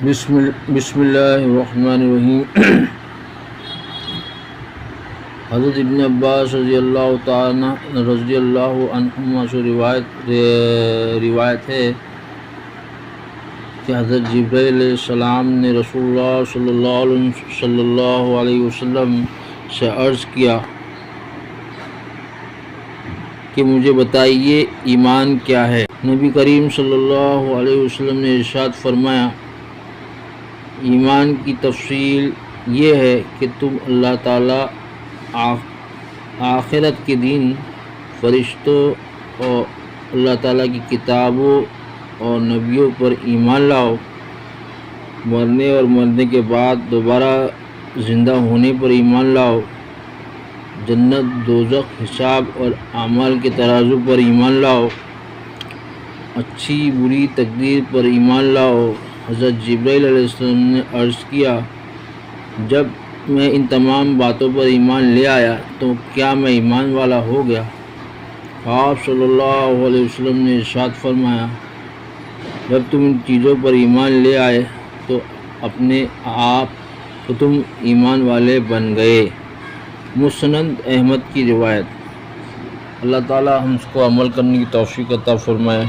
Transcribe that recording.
بسم اللہ الرحمن الرحیم۔ حضرت ابن عباس رضی اللہ عنہما سے روایت ہے کہ حضرت جبرائیل علیہ السلام نے رسول اللہ صلی اللہ علیہ وسلم سے عرض کیا کہ مجھے بتائیے ایمان کیا ہے؟ نبی کریم صلی اللہ علیہ وسلم نے ارشاد فرمایا، ایمان کی تفصیل یہ ہے کہ تم اللہ تعالیٰ، آخرت کے دن، فرشتوں اور اللہ تعالیٰ کی کتابوں اور نبیوں پر ایمان لاؤ، مرنے اور مرنے کے بعد دوبارہ زندہ ہونے پر ایمان لاؤ، جنت، دوزخ، حساب اور اعمال کے ترازو پر ایمان لاؤ، اچھی بری تقدیر پر ایمان لاؤ۔ حضرت جبرائیل علیہ السلام نے عرض کیا، جب میں ان تمام باتوں پر ایمان لے آیا تو کیا میں ایمان والا ہو گیا؟ آپ صلی اللہ علیہ وسلم نے ارشاد فرمایا، جب تم ان چیزوں پر ایمان لے آئے تو اپنے آپ کو تم ایمان والے بن گئے۔ مسند احمد کی روایت۔ اللہ تعالی ہم کو عمل کرنے کی توفیق عطا فرمائے۔